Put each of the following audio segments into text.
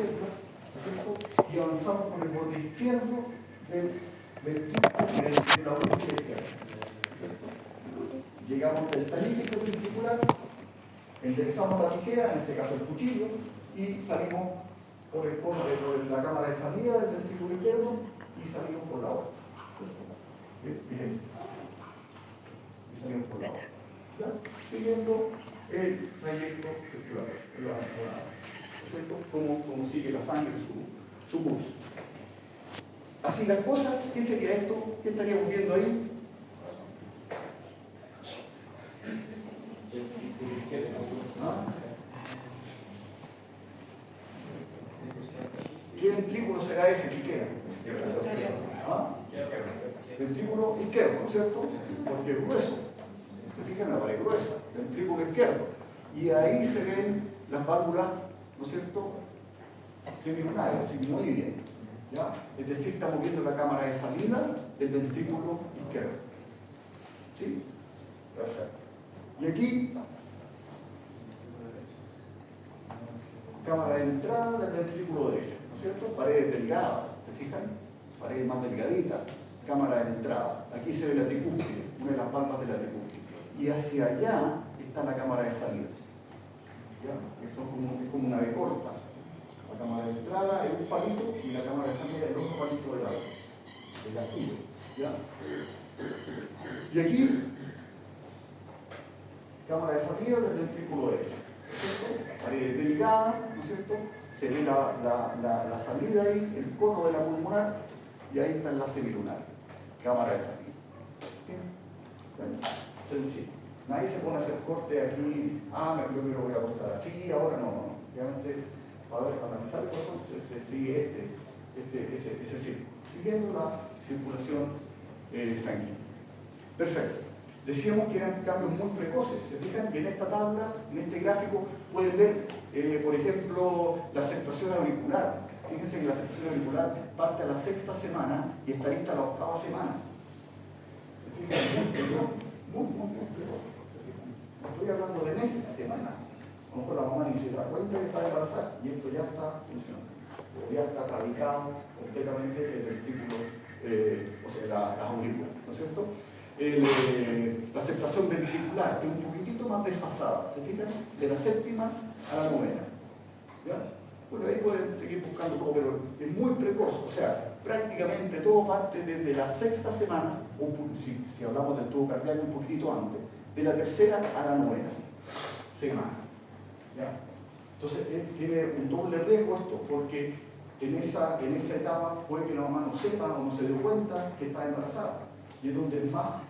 izquierda, ¿no es cierto? Y avanzamos por el borde izquierdo del ventrículo de la aurícula izquierda. Llegamos del tabique ventricular, enderezamos la tijera, en este caso el cuchillo, y salimos por la cámara de salida del ventrículo izquierdo y salimos por la aorta. Y salimos por la aorta. Siguiendo el trayecto circular, como sigue la sangre su curso. Así las cosas, ¿qué sería esto? ¿Qué estaríamos viendo ahí? ¿Qué ventrículo será ese siquiera? Ventrículo izquierdo, ¿no es cierto? Porque es grueso. Se fijan en la pared gruesa, ventrículo izquierdo. Y ahí se ven las válvulas, ¿no es cierto? Semilunares, sigmoides. ¿Ya? Es decir, estamos viendo la cámara de salida del ventrículo izquierdo. ¿Sí? Perfecto. Y aquí, cámara de entrada del ventrículo derecho, ¿no es cierto? Paredes delgadas, ¿se fijan? Paredes más delgaditas, cámara de entrada. Aquí se ve la tricúspide, una de las palmas de la tricúspide. Y hacia allá está la cámara de salida. ¿Ya? Esto es como una B corta. La cámara de entrada es un palito y la cámara de salida es el otro palito de la castillo. ¿Ya? Y aquí, cámara de salida del ventrículo derecho. Paredes delgadas, ¿no es cierto? Se ve la salida ahí, el cono de la pulmonar, y ahí está la semilunar, cámara de salida. Bueno, sencillo. Nadie se pone a hacer corte aquí, yo me lo voy a cortar así, ahora no. Obviamente, para analizar el corazón se sigue ese círculo, siguiendo la circulación sanguínea. Perfecto. Decíamos que eran cambios muy precoces. Se fijan que en esta tabla, en este gráfico, pueden ver, por ejemplo, la acentuación auricular. Fíjense que la acentuación auricular parte a la 6ª semana y está lista a la 8ª semana. Se fijan, muy precoz. No estoy hablando de meses, semanas. A lo mejor la mamá ni se da cuenta que está embarazada y esto ya está funcionando. Ya está radicado completamente el ventrículo, o sea, las aurículas, ¿no es cierto? La aceptación ventricular es un poquitito más desfasada, ¿se fijan? De la 7ª a la 9ª. ¿Ya? Bueno, ahí pueden seguir buscando todo, pero es muy precoz, o sea, prácticamente todo parte desde la 6ª semana, o si hablamos del tubo cardíaco un poquitito antes, de la 3ª a la 9ª semana. ¿Ya? Entonces, tiene un doble riesgo esto, porque en esa etapa puede que la mamá no sepa o no se dé cuenta que está embarazada. Y es donde es más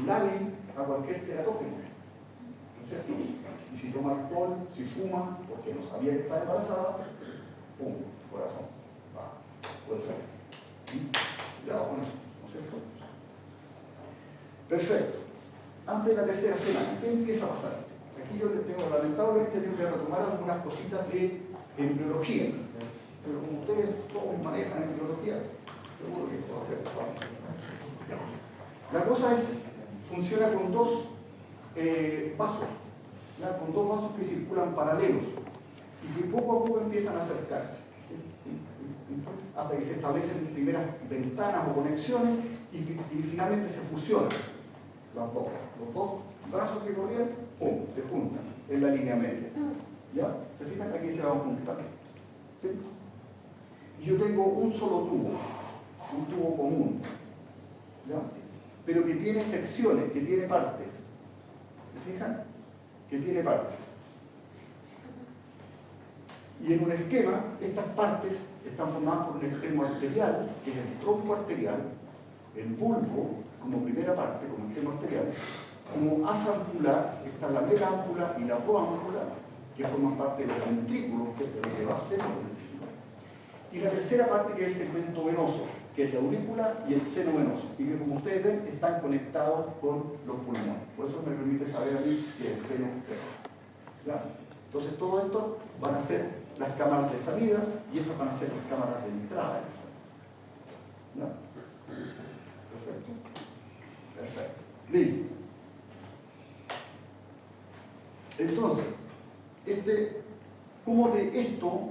lábil a cualquier teratógeno. ¿No es cierto? Y si toma alcohol, si fuma, porque no sabía que está embarazada, ¡pum! Corazón. Va. Puede ser. Cuidado con eso, ¿no es cierto? Perfecto. Antes de la 3ª semana, ¿qué empieza a pasar? Aquí yo lamentablemente tengo que retomar algunas cositas de embriología. Pero como ustedes todos manejan embriología, seguro que esto va a ser fácil. La cosa funciona con dos vasos, ¿ya? Con dos vasos que circulan paralelos y que poco a poco empiezan a acercarse, ¿sí? Hasta que se establecen primeras ventanas o conexiones y finalmente se fusionan los dos brazos que corrían, ¡pum!, se juntan en la línea media. ¿Ya? ¿Se fijan? Aquí se van a juntar. ¿Sí? Y yo tengo un solo tubo, un tubo común, ¿ya? Pero que tiene secciones, que tiene partes. ¿Se fijan? Que tiene partes. Y en un esquema, estas partes están formadas por un extremo arterial, que es el tronco arterial, el bulbo, como primera parte, como extremo arterial, como asa ampular, está la megámpula y la proámpula, que forman parte de los ventrículos, que es lo que va a ser el ventrículo. Y la tercera parte, que es el segmento venoso, que es la aurícula y el seno venoso, y que, como ustedes ven, están conectados con los pulmones. Por eso me permite saber a mí que es el seno venoso. ¿Ya? Entonces, todo esto van a ser las cámaras de salida y estas van a ser las cámaras de entrada. ¿Ya? Perfecto. Perfecto. Listo. Entonces, ¿cómo de esto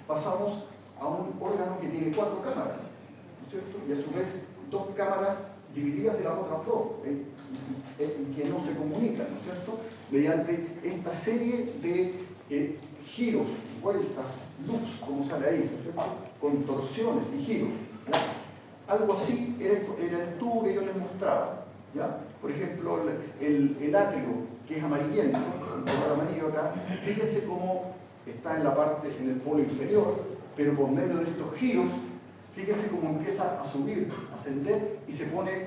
pasamos a un órgano que tiene 4 cámaras, ¿no es cierto? Y a su vez 2 cámaras divididas de las otras 2, que no se comunican, ¿no es cierto? Mediante esta serie de giros, vueltas, loops, como sale ahí, ¿no es cierto? Contorsiones y giros, ¿ya? Algo así era el tubo que yo les mostraba, ¿ya? Por ejemplo, el atrio, que es amarillento, el color amarillo acá, fíjense cómo está en la parte, en el polo inferior, pero por medio de estos giros, fíjense cómo empieza a subir, a ascender y se pone,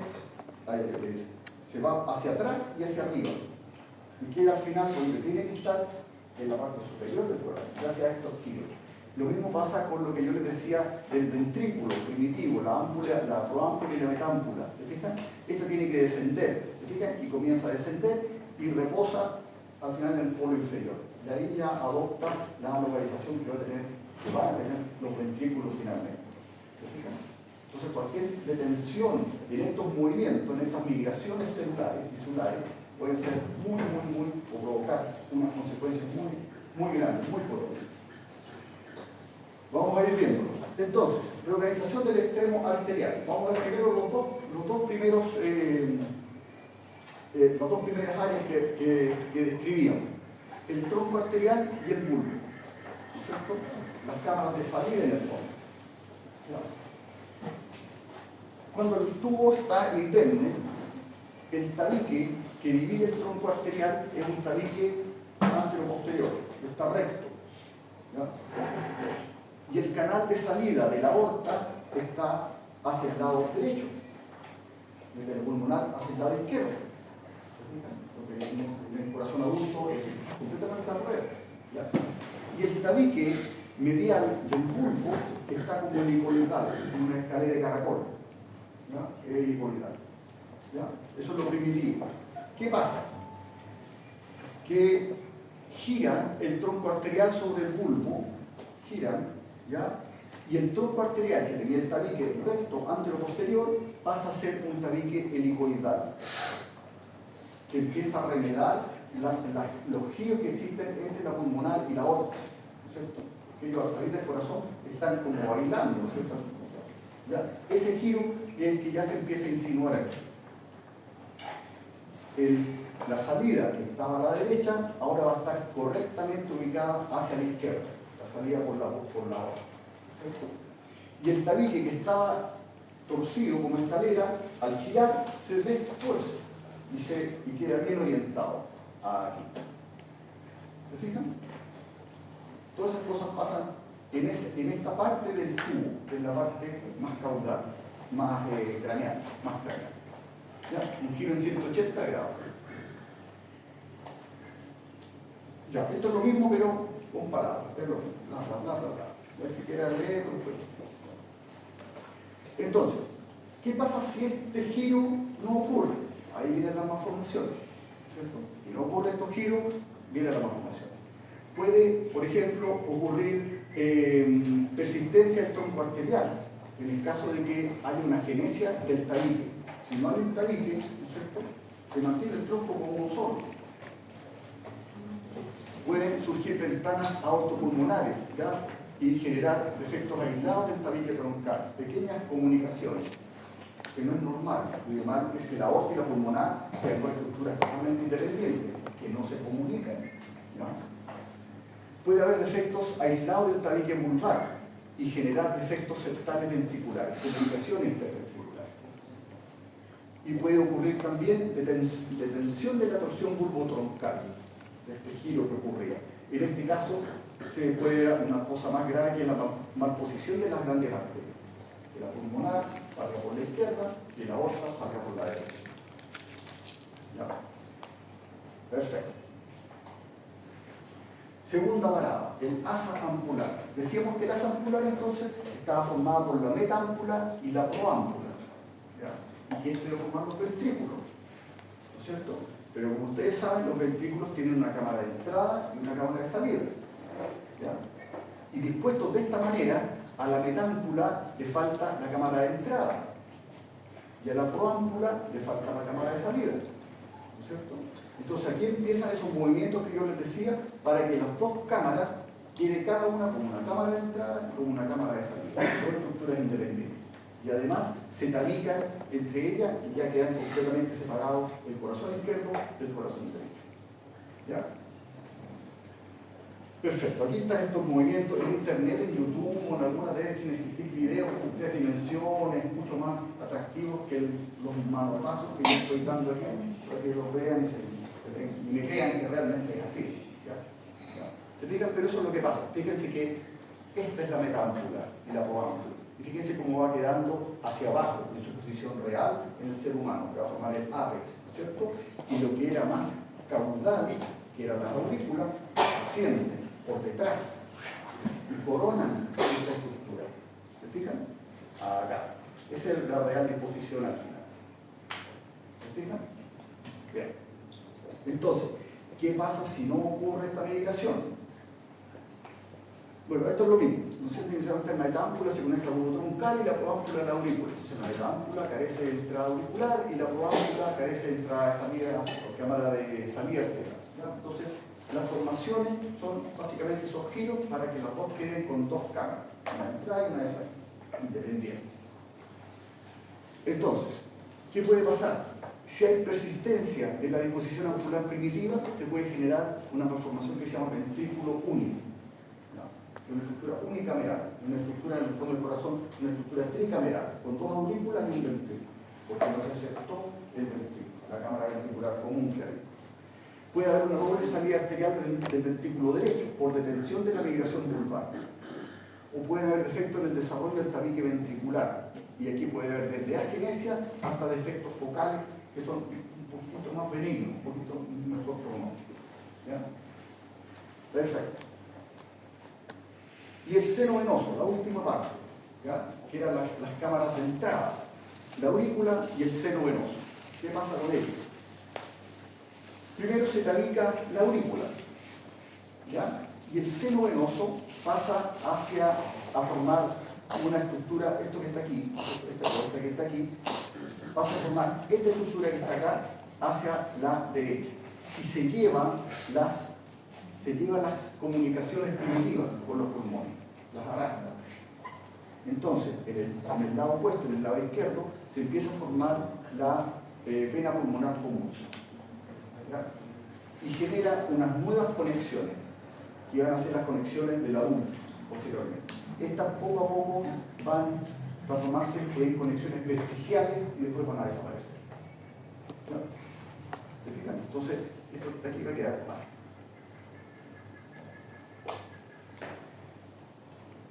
se va hacia atrás y hacia arriba. Y queda al final donde tiene que estar, en la parte superior del cuerpo, gracias a estos giros. Lo mismo pasa con lo que yo les decía del ventrículo primitivo, la ámpula, la proámpula y la metámpula. ¿Se fijan? Esto tiene que descender, ¿se fijan? Y comienza a descender y reposa al final en el polo inferior. Y ahí ya adopta la localización que van a tener los ventrículos finalmente. ¿Se fijan? Entonces cualquier detención en estos movimientos, en estas migraciones celulares y tisulares, pueden ser muy, o provocar unas consecuencias muy grandes, muy poderosas. Vamos a ir viéndolo. Entonces, reorganización del extremo arterial. Vamos a ver primero las dos primeras áreas que describíamos. El tronco arterial y el bulbo, ¿no es cierto? Las cámaras de salida en el fondo. Cuando el tubo está indemne, el tabique que divide el tronco arterial es un tabique anteroposterior, está recto, ¿ya? Y el canal de salida de la aorta está hacia el lado derecho, desde el pulmonar hacia el lado izquierdo. Entonces, en el corazón adulto es completamente al revés, ¿ya? Y el tabique medial del bulbo está como helicoidal, en una escalera de caracol, ¿ya? Helicoidal, ¿ya? Eso es lo primitivo. ¿Qué pasa? Que gira el tronco arterial sobre el bulbo, giran, ¿ya? Y el tronco arterial que tenía el tabique recto anteroposterior pasa a ser un tabique helicoidal, que empieza a remedar los giros que existen entre la pulmonar y la aorta, ¿no es cierto? Que ellos al salir del corazón están como bailando, ¿no es cierto? ¿Ya? Ese giro es el que ya se empieza a insinuar aquí. La salida que estaba a la derecha ahora va a estar correctamente ubicada hacia la izquierda, la salida por la aorta. Y el tabique que estaba torcido como escalera, al girar se desfuerza y queda bien orientado aquí. ¿Se fijan? Todas esas cosas pasan en esta parte del tubo, que es la parte más caudal, más craneal, más craneal. ¿Ya? Un giro en 180 grados. Ya, esto es lo mismo, pero con palabras. Es lo mismo. Bla. No es que quiera leer. Entonces, ¿qué pasa si este giro no ocurre? Ahí vienen las malformaciones, ¿cierto? Si no ocurre estos giros, vienen las malformaciones. Puede, por ejemplo, ocurrir persistencia del tronco arterial, en el caso de que haya una genesia del tabique. Si no hay un tabique, ¿no es cierto?, se mantiene el tronco como uno solo. Pueden surgir ventanas aortopulmonares, ¿ya?, y generar defectos aislados del tabique troncal, pequeñas comunicaciones, que no es normal. Lo normal es que la aorta y la pulmonar sean dos estructuras totalmente independientes, que no se comunican, ¿ya? Puede haber defectos aislados del tabique vulvar y generar defectos septales ventriculares, comunicaciones interventriculares. Y puede ocurrir también detención de la torsión bulbotroncal, de este giro que ocurría. En este caso, se puede dar una cosa más grave que es la malposición de las grandes arterias. Que la pulmonar salga por la izquierda y la aorta salga por la derecha. ¿Ya? Perfecto. Segunda parada, el asa ampular. Decíamos que el asa ampular entonces estaba formada por la metámpula y la proámpula, ¿ya? Y que esto iba formando los ventrículos, ¿no es cierto? Pero como ustedes saben, los ventrículos tienen una cámara de entrada y una cámara de salida, ¿ya? Y dispuestos de esta manera, a la metámpula le falta la cámara de entrada y a la proámpula le falta la cámara de salida, ¿no es cierto? Entonces aquí empiezan esos movimientos que yo les decía para que las dos cámaras quede cada una con una cámara de entrada y con una cámara de salida, dos estructuras independientes. Y además se tabican entre ellas y ya quedan completamente separados el corazón izquierdo del corazón derecho. ¿Ya? Perfecto, aquí están estos movimientos en internet, en YouTube o en algunas de ellas sin existir videos con 3 dimensiones, mucho más atractivos que los manotazos que yo estoy dando aquí, para que los vean y me crean que realmente es así. ¿Ya? ¿Se fijan? Pero eso es lo que pasa. Fíjense que esta es la metámpula y la poámpula. Y fíjense cómo va quedando hacia abajo en su posición real en el ser humano, que va a formar el ápex, ¿no es cierto? Y lo que era más caudal, que era la aurícula, asciende por detrás y coronan esta estructura. ¿Se fijan? Acá. Esa es la real disposición al final. ¿Se fijan? Bien. Entonces, ¿qué pasa si no ocurre esta migración? Bueno, esto es lo mismo. No sé, inicialmente en la metámpula se conecta al bulbo troncal y la poámpula a la aurícula. Entonces la metámpula carece de entrada auricular y la poámpula carece de entrada de salida, o cámara de salida arterial. Entonces, las formaciones son básicamente esos giros para que las dos queden con dos cámaras, una de entrada y una de salida, independiente. Entonces, ¿qué puede pasar? Si hay persistencia de la disposición auricular primitiva, se puede generar una malformación que se llama ventrículo único. Una estructura unicameral, una estructura en el fondo del corazón, una estructura tricameral, con dos aurículas y un ventrículo, porque no se aceptó el ventrículo, la cámara ventricular común que hay. Puede haber una doble salida arterial del ventrículo derecho por detención de la migración vulvar, o puede haber defecto en el desarrollo del tabique ventricular, y aquí puede haber desde agenesia hasta defectos focales que son un poquito más benignos, un poquito mejor pronóstico. ¿Ya? Perfecto. Y el seno venoso, la última parte, ¿ya? Que eran las cámaras de entrada, la aurícula y el seno venoso. ¿Qué pasa con ellos? Primero se tabica la aurícula, ¿ya? Y el seno venoso pasa a formar una estructura, esto que está aquí, esta que está aquí, pasa a formar esta estructura que está acá hacia la derecha. Y se llevan las comunicaciones primitivas con los pulmones, las arrastra. Entonces, en el lado opuesto, en el lado izquierdo, se empieza a formar la vena pulmonar común. ¿Ya? Y genera unas nuevas conexiones, que van a ser las conexiones del adulto posteriormente. Estas poco a poco van a transformarse en conexiones vestigiales y después van a desaparecer. ¿Ya? ¿Se fijan? Entonces, esto de aquí va a quedar fácil.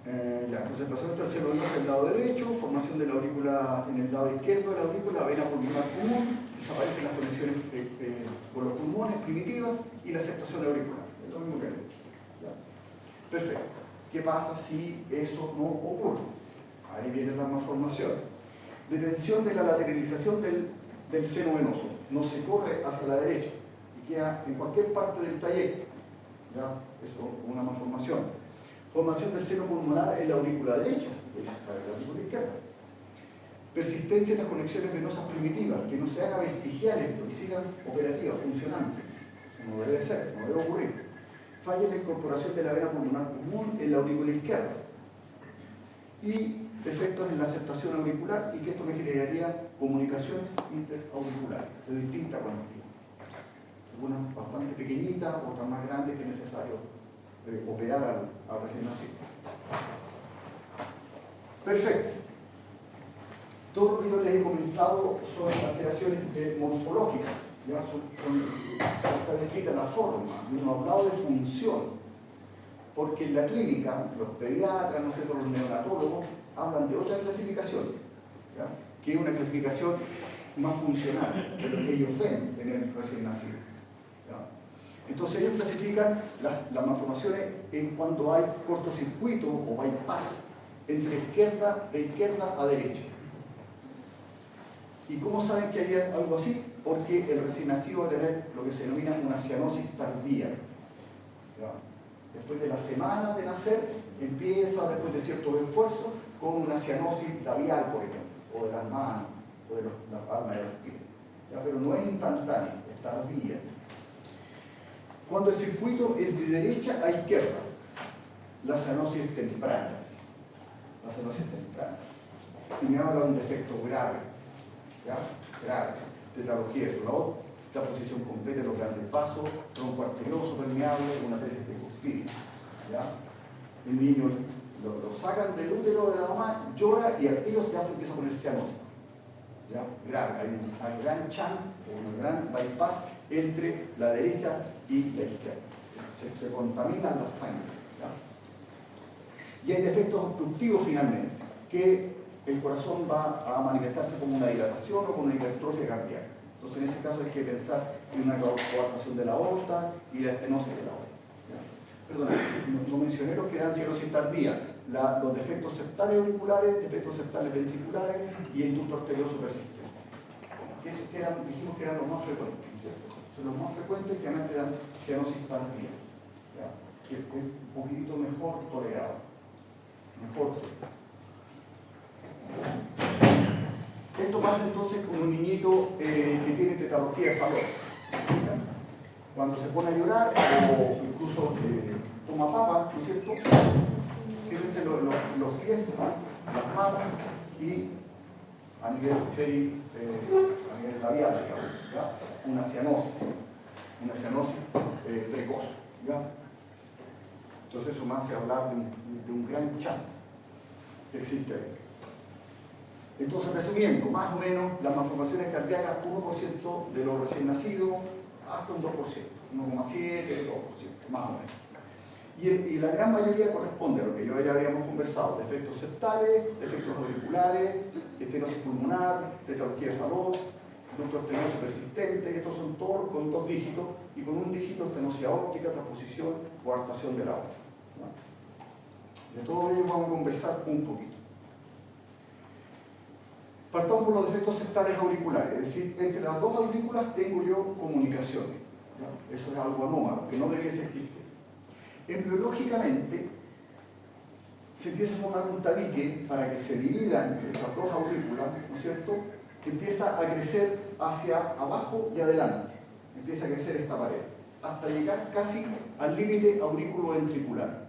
Entonces pasamos al seno venoso del lado derecho, formación de la aurícula en el lado izquierdo de la aurícula, vena pulmonar común, desaparecen las conexiones con los pulmones primitivas y la aceptación auricular. Es lo mismo que antes. Perfecto. ¿Qué pasa si eso no ocurre? Ahí viene la malformación. Detención de la lateralización del seno venoso. No se corre hacia la derecha y queda en cualquier parte del trayecto. ¿Ya? Eso es una malformación. Formación del seno pulmonar en la aurícula derecha, la aurícula izquierda. Persistencia en las conexiones venosas primitivas, que no se haga vestigial esto y sigan operativas, funcionantes. No debe ser, no debe ocurrir. Falla en la incorporación de la vena pulmonar común en la aurícula izquierda. Y defectos en la aceptación auricular, y que esto me generaría comunicaciones interauriculares de distinta cuantía. Algunas bastante pequeñitas, otras más grandes que es necesario operar al recién nacido. Perfecto. Todo lo que yo les he comentado son alteraciones morfológicas, ya está descrita la forma, no he hablado de función, porque en la clínica, los pediatras, ¿no sé, los neonatólogos, hablan de otra clasificación, ¿ya? Que es una clasificación más funcional de lo que ellos ven en el recién nacido. ¿Ya? Entonces ellos clasifican las malformaciones en cuando hay cortocircuito o bypass de izquierda a derecha. ¿Y cómo saben que hay algo así? Porque el recién nacido va a tener lo que se denomina una cianosis tardía. ¿Ya? Después de las semanas de nacer, empieza, después de ciertos esfuerzos, con una cianosis labial, por ejemplo, o de las manos, o de la palma de los pies. ¿Ya? Pero no es instantánea, es tardía. Cuando el circuito es de derecha a izquierda, la cianosis temprana. La cianosis temprana. Y me habla de un defecto grave, ¿ya? Grave. Tetralogía de Fallot, la posición completa de los grandes vasos, tronco arterioso permeable, una tesis de cuspide. ¿Ya? El niño lo sacan del útero de la mamá, llora y al tiro ya se empieza a poner cianótico. ¿Ya? Grave. Hay un gran chant, un gran bypass entre la derecha y la izquierda. Se contaminan las sangres. ¿Ya? Y hay defectos obstructivos finalmente, que el corazón va a manifestarse como una dilatación o como una hipertrofia cardíaca. Entonces en ese caso hay que pensar en una coartación de la aorta y la estenosis de la aorta. Perdón, no mencioné los que dan cianosis tardía, los defectos septales auriculares, defectos septales ventriculares y el ducto arterioso persistente. Esos dijimos que eran los más frecuentes, ¿cierto? Son los más frecuentes que realmente dan cianosis tardía, ¿ya? Que es un poquitito mejor tolerado. Mejor tolerado. Esto pasa entonces con un niñito que tiene tetralogía de Fallot. Cuando se pone a llorar o incluso toma papa, ¿no es cierto? Fíjense los pies, las manos y a nivel labial, digamos, ¿ya? Una cianosis precoz, ¿ya? Entonces eso más se habla de un gran chant que existe ahí. Entonces, resumiendo, más o menos las malformaciones cardíacas, 1% de los recién nacidos, hasta un 2%, 1,7%, 2%, más o menos. Y la gran mayoría corresponde a lo que yo ya habíamos conversado: defectos septales, defectos auriculares, estenosis pulmonar, tetralogía de Fallot, ducto arterioso persistente. Estos son todos con 2 dígitos, y con un dígito estenosis aórtica, transposición o adaptación de la aorta. De todo ello vamos a conversar un poquito. Partamos por los defectos septales auriculares, es decir, entre las dos aurículas tengo yo comunicaciones. ¿Ya? Eso es algo anómalo, que no debiese existir. Embriológicamente se empieza a formar un tabique para que se dividan estas dos aurículas, ¿no es cierto? Que empieza a crecer hacia abajo y adelante, empieza a crecer esta pared, hasta llegar casi al límite aurículo-ventricular.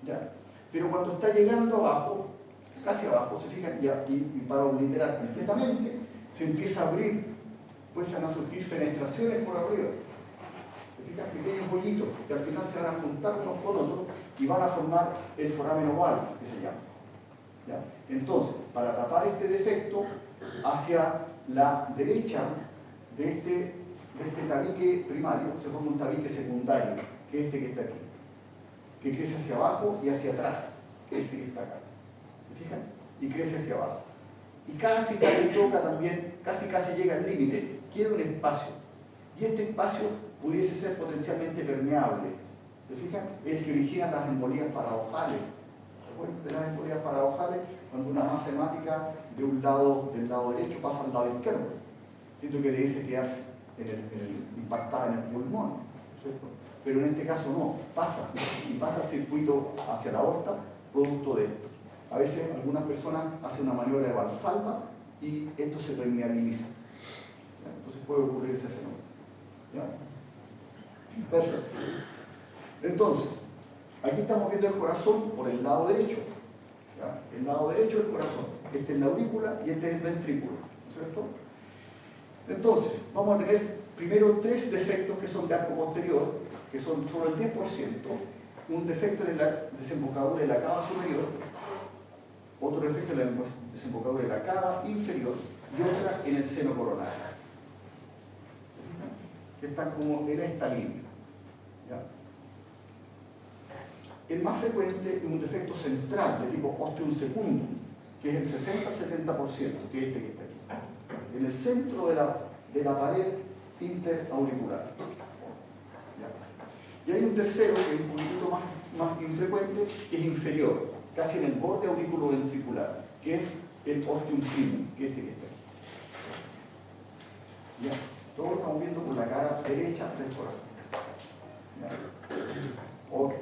¿Ya? Pero cuando está llegando abajo, casi abajo, se fijan, y para obliterar completamente, se empieza a abrir, pues van a surgir fenestraciones por arriba. Se fijan, pequeños bollitos que al final se van a juntar unos con otros y van a formar el foramen oval, que se llama. ¿Ya? Entonces, para tapar este defecto, hacia la derecha de este tabique primario se forma un tabique secundario, que es este que está aquí, que crece hacia abajo y hacia atrás, que es este que está acá. ¿Se fijan? Y crece hacia abajo. Y casi toca también, casi llega al límite, queda un espacio. Y este espacio pudiese ser potencialmente permeable. ¿Se fijan? Es el que origina las embolías paradojales. ¿Se acuerdan de las embolías paradojales? Cuando una masa hemática del lado derecho pasa al lado izquierdo. Siento que debe quedar impactada en el pulmón, ¿cierto? Pero en este caso no, pasa el circuito hacia la aorta, producto de esto. A veces algunas personas hacen una maniobra de Valsalva y esto se permeabiliza. ¿Ya? Entonces puede ocurrir ese fenómeno. ¿Ya? Perfecto. Entonces, aquí estamos viendo el corazón por el lado derecho. ¿Ya? El lado derecho del corazón. Este es la aurícula y este es el ventrículo, ¿cierto? Entonces, vamos a tener primero 3 defectos que son de arco posterior, que son solo el 10%, un defecto en la desembocadura de la cava superior, otro defecto en la desembocadura de la cava inferior y otra en el seno coronario, que están como en esta línea. ¿Ya? El más frecuente es un defecto central de tipo ostium secundum, que es el 60 al 70%, que es este que está aquí, en el centro de la pared interauricular. ¿Ya? Y hay un tercero, que es un poquito más infrecuente, que es inferior, casi en el borde auriculoventricular, que es el ostium primum, que es este que está aquí. ¿Ya? Todo lo estamos viendo por la cara derecha del corazón. ¿Ya? Ok.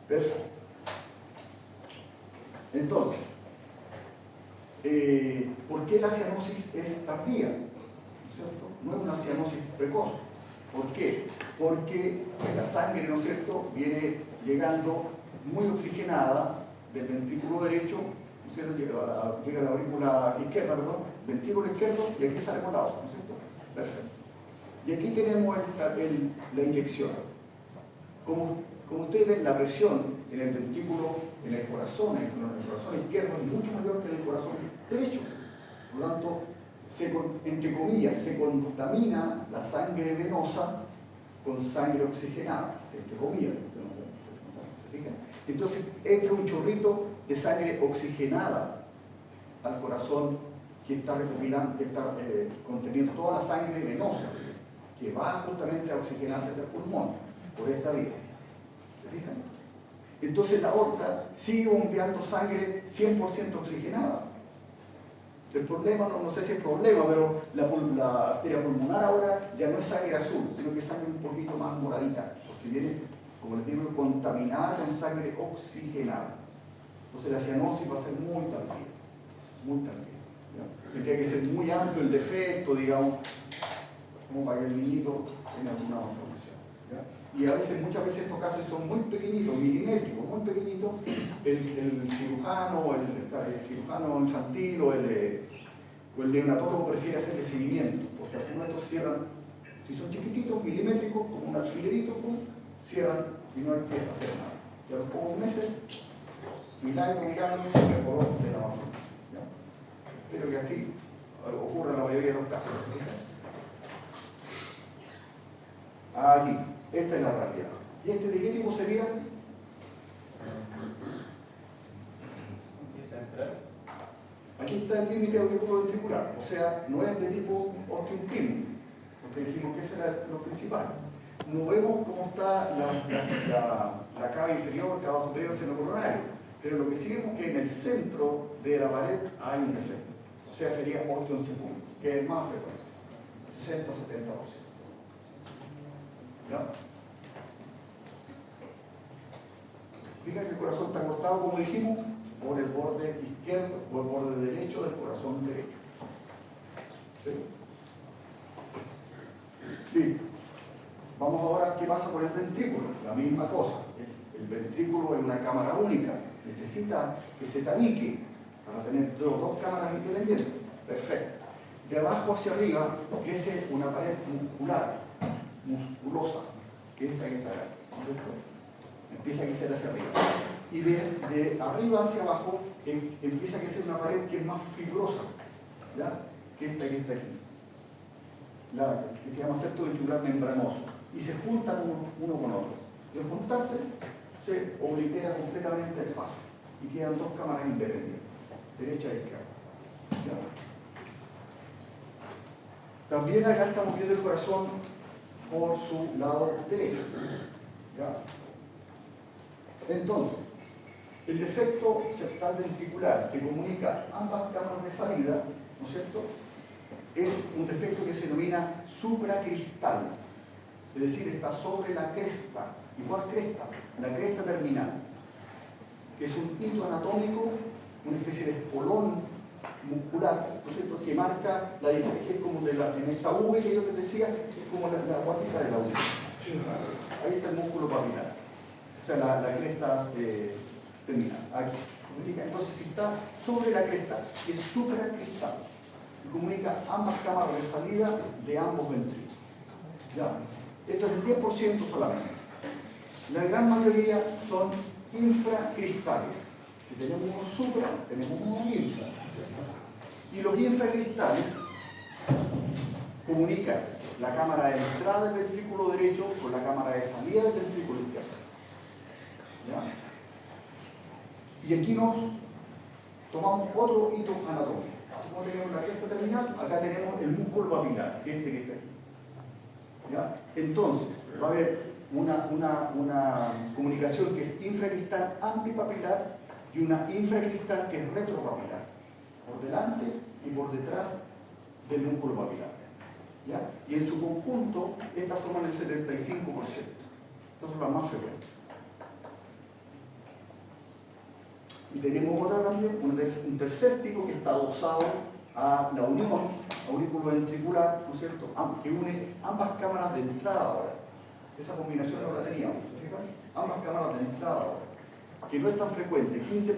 Perfecto. Entonces, ¿por qué la cianosis es tardía? ¿Cierto? No es una cianosis precoz. ¿Por qué? Porque en la sangre, ¿no es cierto?, viene llegando muy oxigenada del ventrículo derecho, ¿no es cierto? Llega a la aurícula izquierda, perdón, ventrículo izquierdo, y aquí sale por la otra, ¿no es cierto? Perfecto. Y aquí tenemos la inyección. Como ustedes ven, la presión en el ventrículo, en el corazón izquierdo es mucho mayor que en el corazón derecho. Por lo tanto, entre comillas, se contamina la sangre venosa con sangre oxigenada, entre comillas. ¿Se fijan? Entonces entra un chorrito de sangre oxigenada al corazón que está recopilando, que está conteniendo toda la sangre venosa, que va justamente a oxigenarse hacia el pulmón por esta vía. ¿Se fijan? Entonces la aorta sigue bombeando sangre 100% oxigenada. El problema, no sé si es problema, pero la arteria pulmonar ahora ya no es sangre azul, sino que es sangre un poquito más moradita, porque viene, como les digo, contaminada con sangre oxigenada. Entonces la cianosis va a ser muy tardía, muy tardía. ¿Ya? Tendría que ser muy amplio el defecto, digamos, como para que el niñito tenga alguna malformación. Y a veces, muchas veces estos casos son muy pequeñitos, milimétricos, muy pequeñitos. El cirujano infantil o el neonatólogo prefiere hacerle seguimiento, porque algunos de estos cierran, si son chiquititos, milimétricos, como un alfilerito, cierran y no hay que hacer nada. Y a los pocos meses, milagro, mejoró de la malformación. Espero que así ocurra en la mayoría de los casos. Aquí, esta es la realidad. ¿Y este de qué tipo sería? Aquí está el límite auriculoventricular, o sea, no es de tipo osteoinquino, porque dijimos que eso era lo principal. No vemos cómo está la cava inferior, cava superior, seno coronario, pero lo que sí vemos es que en el centro de la pared hay un defecto, o sea, sería osteoencephum, que es más frecuente, 60-70%. ¿Ya? Fíjate que el corazón está cortado, como dijimos, por el borde izquierdo o el borde derecho del corazón derecho. ¿Sí? Listo. Vamos ahora a qué pasa con el ventrículo. La misma cosa. El ventrículo es una cámara única. Necesita que se tabique para tener dos cámaras independientes. Perfecto. De abajo hacia arriba crece una pared musculosa, que esta que está acá. Empieza a crecer hacia arriba. Y de arriba hacia abajo empieza a crecer una pared que es más fibrosa, ¿ya? Que esta que está aquí. Que se llama septo ventricular membranoso. Y se juntan uno con otro. Y al juntarse, se oblitera completamente el paso. Y quedan dos cámaras independientes, derecha e izquierda. ¿Ya? También acá estamos viendo el corazón por su lado derecho. ¿Ya? Entonces, el defecto septal ventricular que comunica ambas cámaras de salida, ¿no es cierto?, es un defecto que se denomina supracristal, es decir, está sobre la cresta. ¿Y cuál cresta? La cresta terminal, que es un hito anatómico, una especie de espolón muscular, ¿no es cierto?, que marca la diferencia, como en esta V que yo les decía, es como la guatita de la V. Ahí está el músculo papilar. O sea, la cresta terminal, aquí. Entonces, si está sobre la cresta, es supracristal y comunica ambas cámaras de salida de ambos ventrículos. ¿Ya? Esto es el 10% solamente. La gran mayoría son infracristales. Si tenemos uno supra, tenemos uno infra. Y los infracristales comunican la cámara de entrada del ventrículo derecho con la cámara de salida del ventrículo izquierdo. ¿Ya? Y aquí nos tomamos otro hito anatómico. Así como tenemos la cresta terminal, acá tenemos el músculo papilar, que está aquí. ¿Ya? Entonces, va a haber una comunicación que es infracristal antipapilar y una infracristal que es retropapilar, por delante y por detrás del músculo papilar. ¿Ya? Y en su conjunto, estas forman el 75%. Estas son las más frecuentes. Y tenemos otra también, un tercer tipo que está adosado a la unión auriculoventricular, ¿no es cierto?, que une ambas cámaras de entrada ahora. Esa combinación no la teníamos, ¿se fijan? Ambas cámaras de entrada ahora, que no es tan frecuente, 15%,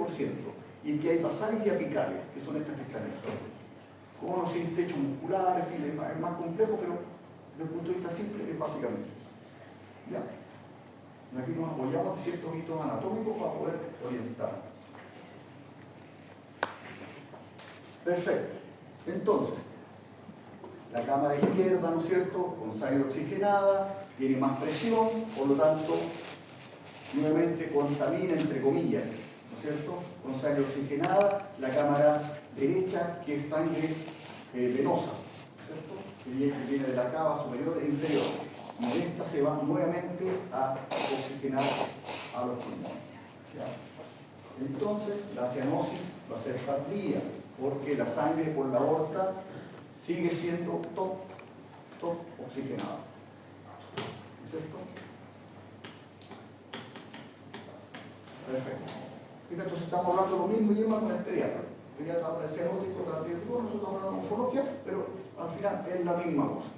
y que hay basales y apicales, que son estas que están aquí. Como sin techo muscular, en fin, es más complejo, pero desde el punto de vista simple es básicamente. ¿Ya? Y aquí nos apoyamos de ciertos hitos anatómicos para poder orientar. Perfecto. Entonces, la cámara izquierda, ¿no es cierto?, con sangre oxigenada, tiene más presión, por lo tanto, nuevamente contamina, entre comillas, ¿no es cierto?, con sangre oxigenada. La cámara derecha, que es sangre venosa, ¿no es cierto?, que viene de la cava superior e inferior. Y esta se va nuevamente a oxigenar a los pulmones. ¿Ya? Entonces, la cianosis va a ser tardía, porque la sangre por la aorta sigue siendo top oxigenada. ¿No es cierto? Perfecto. Fíjate, entonces estamos hablando lo mismo idioma con el pediatra. El pediatra habla de cianótico, nosotros hablamos de oncología, pero al final es la misma cosa.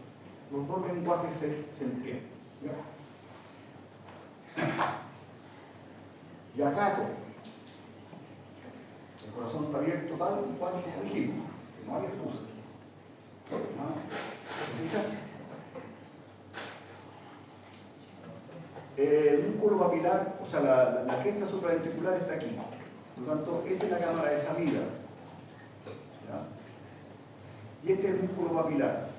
Los dos lenguajes se entienden. ¿Ya? Y acá, el corazón está abierto tal y cual como dijimos, no hay excusa. El músculo papilar, o sea, la cresta supraventricular está aquí. Por lo tanto, esta es la cámara de salida. ¿Ya? Y este es el músculo papilar.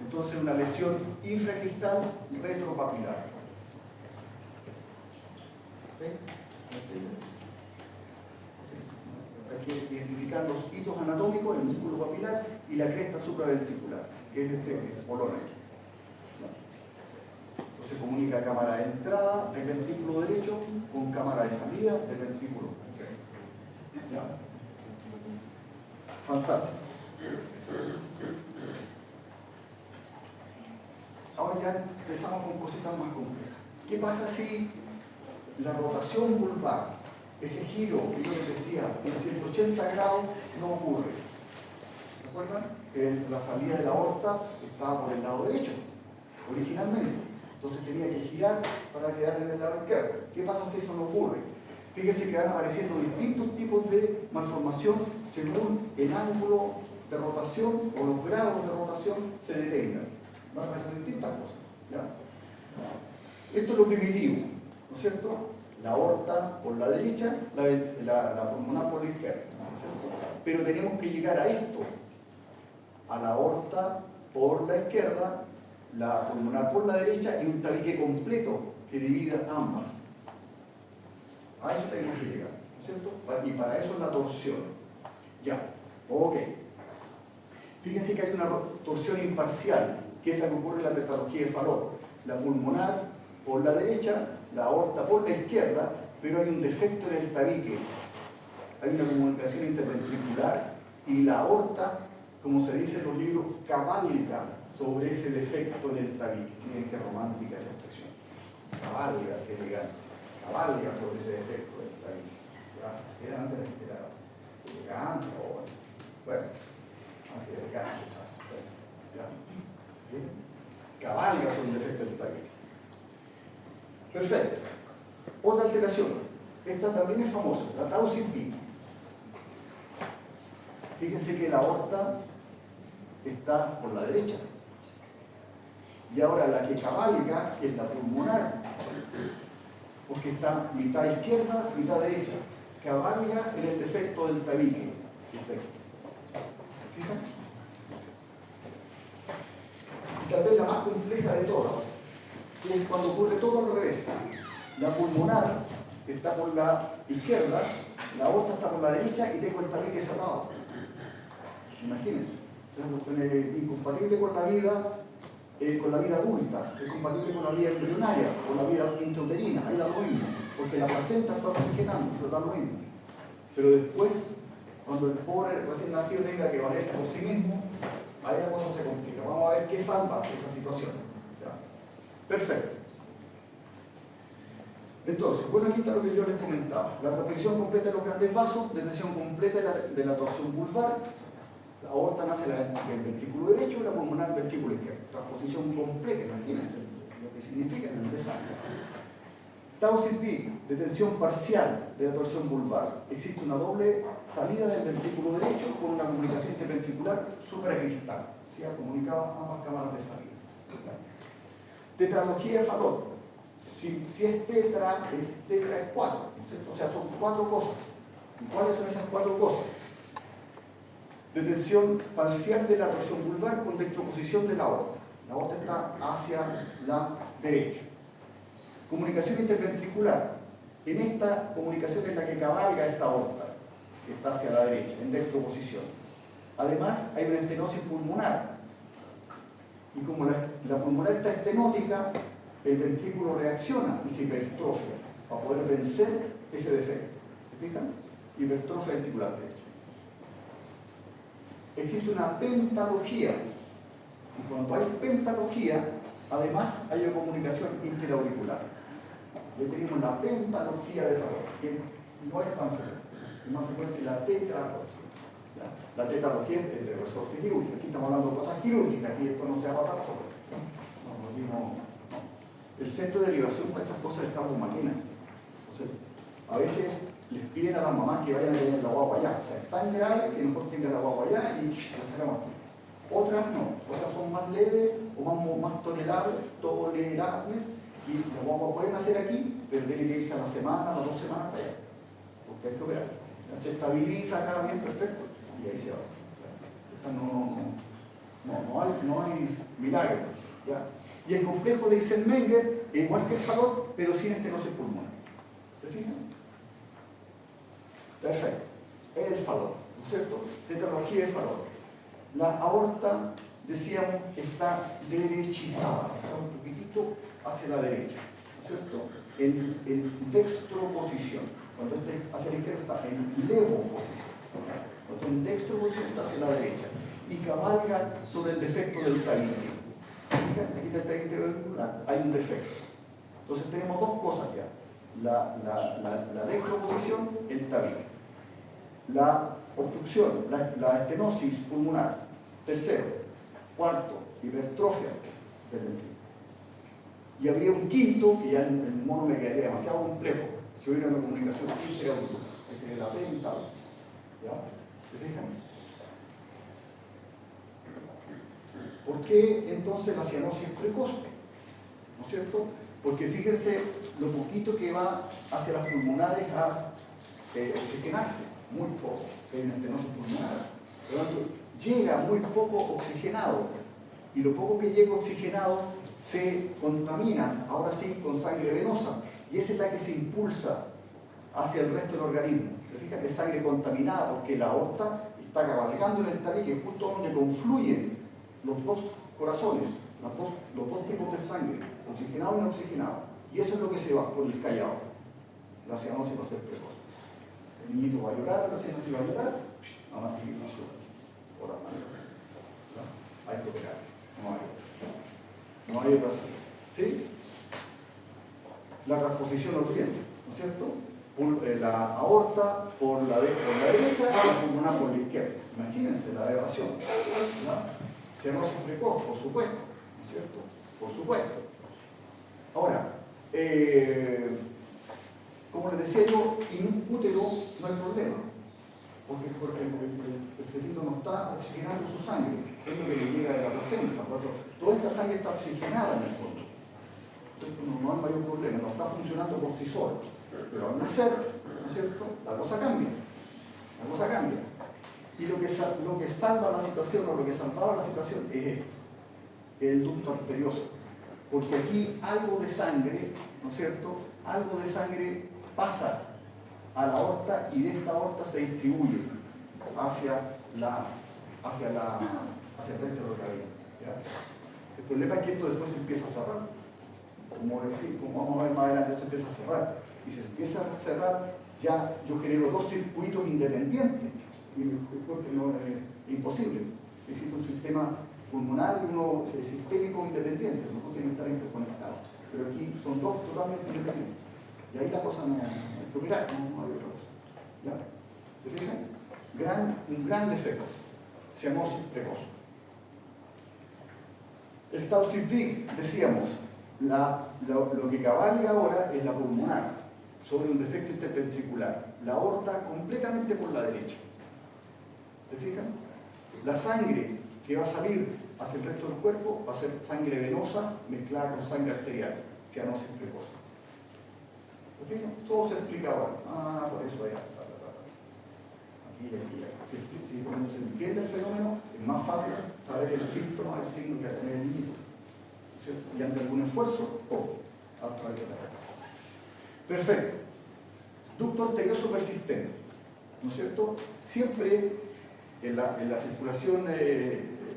Entonces, una lesión infracristal retropapilar. ¿Sí? Hay que identificar los hitos anatómicos, el músculo papilar y la cresta supraventricular, que es este polón aquí. Entonces comunica cámara de entrada del ventrículo derecho con cámara de salida del ventrículo izquierdo. ¿Ya? Fantástico. Ahora ya empezamos con cositas más complejas. ¿Qué pasa si la rotación vulvar, ese giro que yo les decía, en 180 grados, no ocurre? ¿Recuerdan? Que la salida de la aorta estaba por el lado derecho, originalmente. Entonces tenía que girar para quedar en el lado izquierdo. ¿Qué pasa si eso no ocurre? Fíjense que van apareciendo distintos tipos de malformación según el ángulo de rotación o los grados de rotación se detengan. Van a aparecer distintas cosas. ¿Ya? Esto es lo primitivo, ¿no es cierto? La aorta por la derecha, la pulmonar por la izquierda. Pero tenemos que llegar a esto, a la aorta por la izquierda, la pulmonar por la derecha y un tabique completo que divida ambas. A eso tenemos que llegar, ¿no es cierto? Y para eso es la torsión. Ya, ok. Fíjense que hay una torsión imparcial, que es la que ocurre en la tetralogía de Fallot. La pulmonar por la derecha, la aorta por la izquierda, pero hay un defecto en el tabique. Hay una comunicación interventricular y la aorta, como se dice en los libros, cabalga sobre ese defecto en el tabique. Miren qué romántica esa expresión. Cabalga, qué elegante. Cabalga sobre ese defecto del tabique. Así era antes era elegante o bueno, antes era elegante. ¿Bien? Cabalga sobre el defecto del tabique. Perfecto. Otra alteración. Esta también es famosa, la tau sin pico. Fíjense que la aorta está por la derecha. Y ahora la que cabalga es la pulmonar, porque está mitad izquierda, mitad derecha. Cabalga en el defecto del tabique. ¿Fíjense? Y tal vez la más compleja de todas, que es cuando ocurre todo al revés. La pulmonar está por la izquierda, la aorta está por la derecha y tengo el tabique cerrado. Imagínense, es incompatible con la vida adulta, es compatible con la vida embrionaria, con la vida intrauterina, ahí da lo mismo, porque la placenta está oxigenando, pero da lo mismo. Pero después, cuando el pobre recién nacido tenga que valerse por sí mismo, ahí la cosa se complica. Vamos a ver qué salva esa situación. ¿Ya? Perfecto. Entonces, bueno, aquí está lo que yo les comentaba. La transposición completa de los grandes vasos, detección completa de la torsión vulvar, La aorta nace del ventrículo derecho y la pulmonar del ventrículo izquierdo. Transposición completa, imagínense lo que significa en el desastre. Tau-CP, detención parcial de la torsión vulvar. Existe una doble salida del ventrículo derecho con una comunicación interventricular supracristal. ¿Sí? Comunicaba ambas cámaras de salida. Tetralogía de Fallot. Si es tetra es 4, ¿no? O sea, son 4 cosas. ¿Y cuáles son esas 4 cosas? Detención parcial de la torsión vulvar con desproposición de la aorta. La aorta está hacia la derecha. Comunicación interventricular. En esta comunicación es la que cabalga esta aorta, que está hacia la derecha, en desproposición. Además, hay una estenosis pulmonar. Y como la pulmonar está estenótica, el ventrículo reacciona y se hipertrofia para poder vencer ese defecto. ¿Se fijan? Hipertrofia ventricular derecha. Existe una pentalogía. Y cuando hay pentalogía, además hay una comunicación interauricular. Ya tenemos la pentalogía de Fallot, que no es tan frecuente. Es más frecuente la tetralogía. La tetralogía es de resorte quirúrgico. Aquí estamos hablando de cosas quirúrgicas, aquí esto no se va a pasar solo. No. El centro de derivación para estas cosas es el campo máquina. Entonces, a veces les piden a las mamás que vayan a tener la guagua allá. O sea, es tan grave que mejor tengan la guagua allá y la sacamos así. Otras no, otras son más leves o más tolerables y la guagua pueden hacer aquí, pero tiene que irse a la semana o 2 semanas para allá. Porque hay que operar. Se estabiliza acá bien perfecto y ahí se va. No hay milagro. ¿Ya? Y el complejo de Eisenmenger es igual que el Fallot, pero sin estenosis pulmonar. ¿Se fijan? Perfecto. Es el Fallot, ¿no es cierto? Tetralogía de Fallot. La aorta, decíamos, está derechizada, está un poquitito hacia la derecha, ¿no es cierto? En dextroposición. Cuando esté hacia la izquierda está en levoposición. Cuando en dextroposición está hacia la derecha. Y cabalga sobre el defecto del tabique. Aquí está el tabique interventricular, hay un defecto. Entonces tenemos 2 cosas ya. La dextroposición, el tabique. La obstrucción, la estenosis pulmonar. Tercero. Cuarto, hipertrofia del ventrículo. Y habría un quinto, que ya el mono me quedaría demasiado complejo, si hubiera una comunicación interauricular, que sería la pentalogía. ¿Ya? ¿Se fijan? ¿Por qué entonces la cianosis precoz? ¿No es cierto? Porque fíjense lo poquito que va hacia las pulmonares a oxigenarse, muy poco, que hay una estenosis pulmonar. Por lo tanto, llega muy poco oxigenado, y lo poco que llega oxigenado se contamina, ahora sí, con sangre venosa, y esa es la que se impulsa hacia el resto del organismo. Fíjate, es sangre contaminada, porque la aorta está cabalgando en el tabique, justo donde confluyen los 2 corazones, los dos tipos de sangre, oxigenado y no oxigenado. Y eso es lo que se va por el callado. La cianosis va a ser precoz. El niñito va a llorar, la cianosis va a llorar, a más que no sube. Por la mano. Hay que operar. No hay otra salida. ¿Sí? La transposición nutriense, ¿no es cierto? La aorta por la derecha y la pulmonar por la izquierda. Imagínense la elevación. Cianosis precoz, por supuesto, ¿no es cierto? Por supuesto. Ahora, como les decía yo, en un útero no hay problema, porque el fetito no está oxigenando su sangre, es lo que le llega de la placenta. Toda esta sangre está oxigenada en el fondo. Entonces, no hay mayor problema, no está funcionando por sí sola. Pero al nacer, ¿no es cierto?, la cosa cambia. La cosa cambia. Y lo que salva la situación, o lo que salvaba la situación, es esto, el ducto arterioso. Porque aquí algo de sangre, ¿no es cierto?, algo de sangre pasa a la aorta y de esta aorta se distribuye hacia el resto del organismo. El problema es que esto después se empieza a cerrar. Como vamos a ver más adelante, esto empieza a cerrar. Y se empieza a cerrar, ya yo genero 2 circuitos independientes. Y no es imposible. Existe un sistema pulmonar y uno sistémico independiente. Los dos tienen que estar interconectados. Pero aquí son 2 totalmente independientes. Y ahí la cosa no hay que operar, no hay otra cosa. ¿Ya? ¿Se fijan? Un gran defecto. cianosis precoz. El Taussig-Wieg, decíamos, lo que cabalga ahora es la pulmonar, sobre un defecto interventricular. La aorta completamente por la derecha. ¿Se fijan? La sangre que va a salir hacia el resto del cuerpo va a ser sangre venosa mezclada con sangre arterial, cianosis precoz. ¿Se fijan? Todo se explica ahora. Por eso ya. Aquí. Si cuando se entiende el fenómeno, es más fácil saber el síntoma, el signo que va a tener el niño. Y ante algún esfuerzo, perfecto. Ducto arterioso persistente, ¿no es cierto? Siempre en la circulación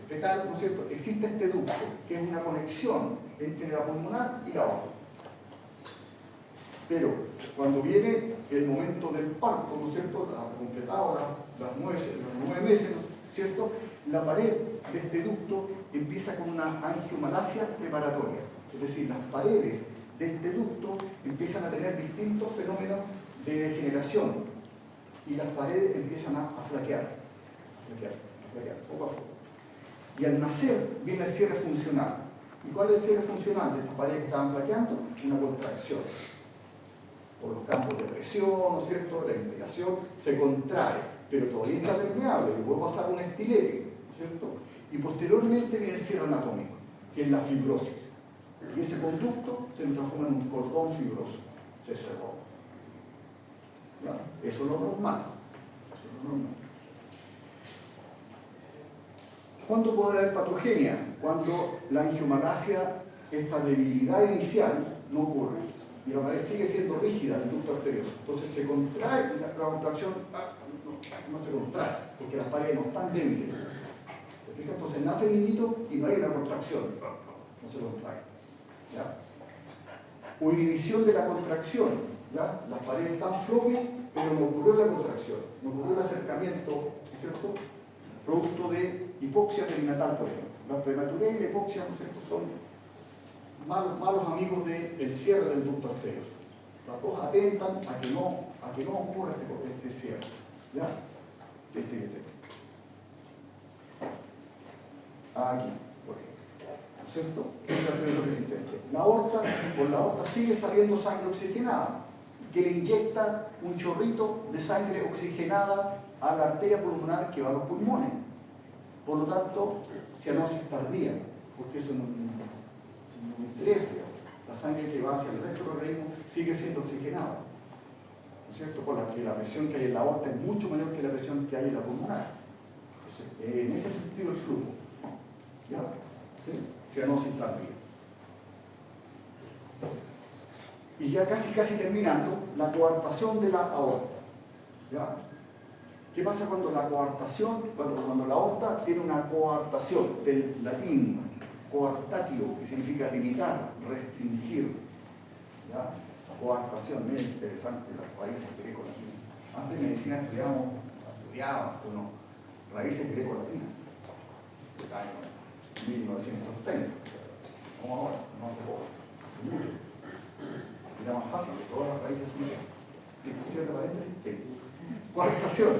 fetal, ¿no es cierto?, existe este ducto, que es una conexión entre la pulmonar y la aorta. Pero cuando viene el momento del parto, ¿no es cierto?, completado los 9 meses, ¿no es cierto?, la pared de este ducto empieza con una angiomalacia preparatoria. Es decir, las paredes de este ducto empiezan a tener distintos fenómenos de degeneración y las paredes empiezan a flaquear, poco a poco. Y al nacer viene el cierre funcional. ¿Y cuál es el cierre funcional de estas paredes que estaban flaqueando? Una contracción. Por los campos de presión, ¿no es cierto?, la implicación se contrae, pero todavía está permeable, y puede pasar un estilete, ¿no es cierto? Y posteriormente viene el cierre anatómico, que es la fibrosis. Y ese conducto se transforma en un cordón fibroso, se cerró. ¿Ya? Eso es lo normal. ¿Cuándo puede haber patogenia? Cuando la angiomalacia, esta debilidad inicial, no ocurre. Y la pared sigue siendo rígida del ducto arterioso. Entonces se contrae, la contracción no se contrae, porque las paredes no están débiles. ¿Se fija? Entonces nace el niñito y no hay una contracción, no se contrae. ¿Ya? O inhibición de la contracción. ¿Ya? Las paredes están floppy, pero no ocurrió la contracción, no ocurrió el acercamiento, ¿cierto?, producto de hipoxia perinatal, por ejemplo. La prematurez y la hipoxia, ¿no es cierto?, son malos amigos del cierre del ducto arterioso. Las dos atentan a que no ocurra este cierre. ¿Ya? Aquí, por ejemplo. ¿No es cierto? Es el arterioso resistente. Por la aorta sigue saliendo sangre oxigenada, que le inyecta un chorrito de sangre oxigenada a la arteria pulmonar que va a los pulmones. Por lo tanto, cianosis tardía, porque eso no interesa. La sangre que va hacia el resto del organismo sigue siendo oxigenada, ¿no es cierto? Por la que la presión que hay en la aorta es mucho menor que la presión que hay en la pulmonar. Entonces, en ese sentido el flujo. ¿Ya? ¿Sí? Cianosis tardía. Y ya casi terminando, la coartación de la aorta. ¿Ya? ¿Qué pasa cuando la coartación, cuando la aorta tiene una coartación del latín coartatio, que significa limitar, restringir? ¿Ya? Coartación, muy interesante, los países greco-latinos. Antes de medicina estudiábamos raíces greco-latinas, del año 1930, como ahora, no hace poco, hace mucho. Era más fácil, todas las raíces son greco. Cierre paréntesis, sí. Coartación.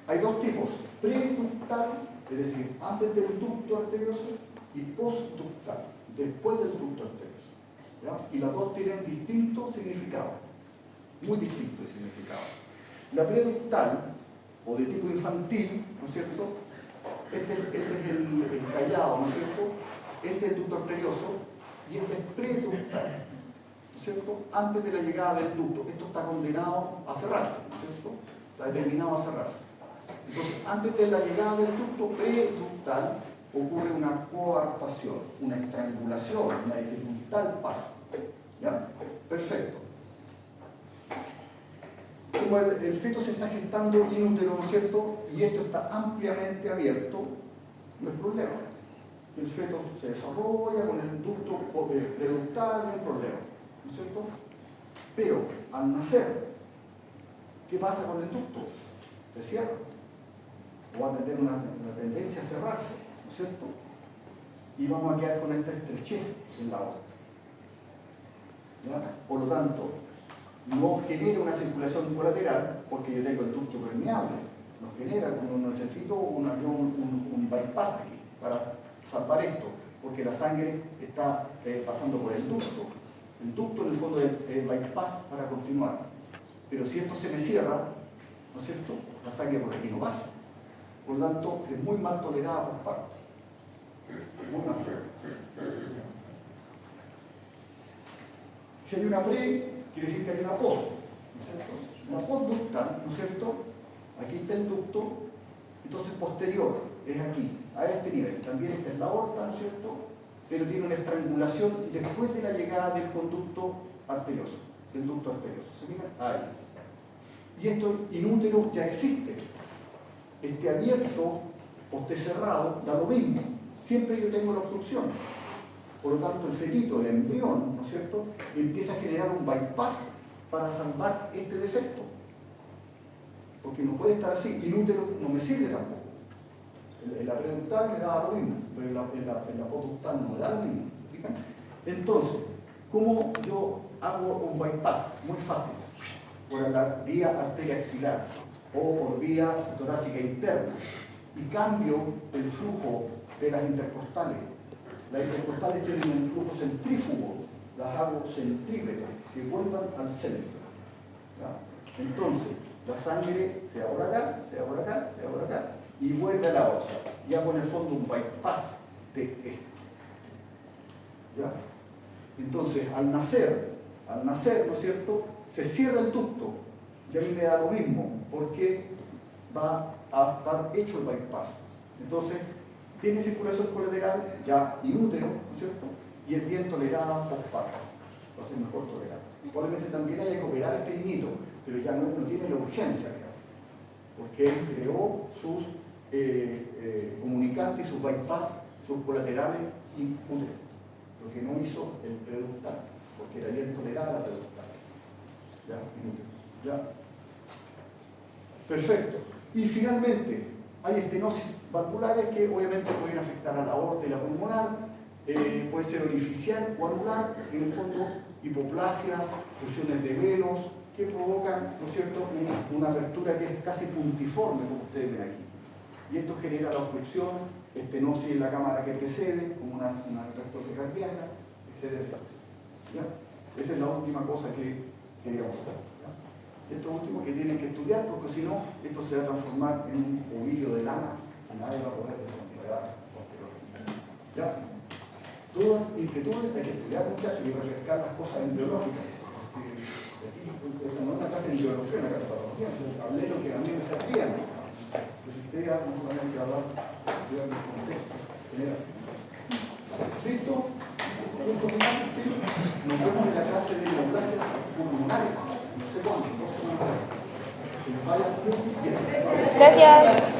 Hay dos tipos: preductal, es decir, antes del ducto arterioso, y postductal, después del ducto arterioso. ¿Ya? Y las dos tienen distintos significados, muy distintos significados. La preductal, o de tipo infantil, ¿no es cierto? Este es el callado, ¿no es cierto? Este es el ducto arterioso y este es preductal, ¿no es cierto? Antes de la llegada del ducto. Esto está condenado a cerrarse, ¿no es cierto? Está determinado a cerrarse. Entonces, antes de la llegada del ducto preductal, ocurre una coartación, una estrangulación, una dificultad al paso. ¿Ya? Perfecto. Como el feto se está gestando inútero, ¿no es cierto?, y esto está ampliamente abierto, no es problema. El feto se desarrolla con el ducto preductal, no hay problema, ¿no es cierto? Pero al nacer, ¿qué pasa con el ducto? Se cierra, o va a tener una tendencia a cerrarse, ¿no es cierto? Y vamos a quedar con esta estrechez en la aorta. ¿Ya? Por lo tanto, no genera una circulación colateral porque yo tengo el ducto permeable, Nos genera como necesito un bypass aquí para salvar esto, porque la sangre está pasando por el ducto. El ducto en el fondo es el bypass para continuar. Pero si esto se me cierra, ¿no es cierto?, la sangre por aquí no pasa. Por lo tanto, es muy mal tolerada por parto. Muy mal. Si hay una pre, quiere decir que hay una post, ¿no es cierto? La postductal, ¿no es cierto? Aquí está el ducto, entonces posterior es aquí, a este nivel. También esta es la aorta, ¿no es cierto? Pero tiene una estrangulación después de la llegada del conducto arterioso, del ducto arterioso. ¿Se fijan? Ahí. Y esto inútero ya existe. Esté abierto o esté cerrado, da lo mismo. Siempre yo tengo la obstrucción. Por lo tanto, el fetito, el embrión, ¿no es cierto?, empieza a generar un bypass para salvar este defecto. Porque no puede estar así. Inútero no me sirve tampoco. En la preductal me da lo mismo, pero en la postductal no me da lo mismo. ¿Fijan? Entonces, ¿cómo yo hago un bypass? Muy fácil. Por la vía arteria axilar o por vía torácica interna. Y cambio el flujo de las intercostales. Las intercostales tienen un flujo centrífugo, las hago centrípetas, que vuelvan al centro. ¿Ya? Entonces, la sangre se va por acá, se va por acá, se va por acá, y vuelve a la otra. Y hago en el fondo un bypass de esto. ¿Ya? Entonces, al nacer, ¿no es cierto?, se cierra el ducto, y a mí me da lo mismo, porque va a estar hecho el bypass. Entonces, tiene circulación colateral ya inútero, ¿no es cierto?, y es bien tolerada postparto, entonces mejor tolerada. Probablemente también haya que operar este niñito, pero ya no tiene la urgencia, porque él creó sus comunicantes y sus bypass, sus colaterales inúteros, lo que no hizo el preductal, porque era bien tolerada la preductal. Ya, inútero. Ya. Perfecto. Y finalmente, hay estenosis vasculares que obviamente pueden afectar a la aorta y la pulmonar, puede ser orificial o anular, en el fondo hipoplasias, fusiones de velos, que provocan, ¿no es cierto?, una apertura que es casi puntiforme, como ustedes ven aquí. Y esto genera la obstrucción, estenosis en la cámara que precede, como una respuesta cardíaca, etcétera, etcétera. ¿Ya? Esa es la última cosa que queríamos ver. Esto último que tienen que estudiar, porque si no, esto se va a transformar en un ovillo de lana y nadie va a poder desarrollar posteriormente. ¿Ya? Dudas, inquietudes, hay que estudiar, muchachos, y refrescar las cosas embriológicas. Esta no es una clase de embriología, una clase de patología, hablé lo que a mí me está criando. Entonces ustedes no solamente que hablar, estudiar el contexto general. ¿Listo? Punto final. Nos vemos en la clase de neoplasias pulmonares. No sé cuándo, 2 semanas. Que nos vaya muy bien. Gracias.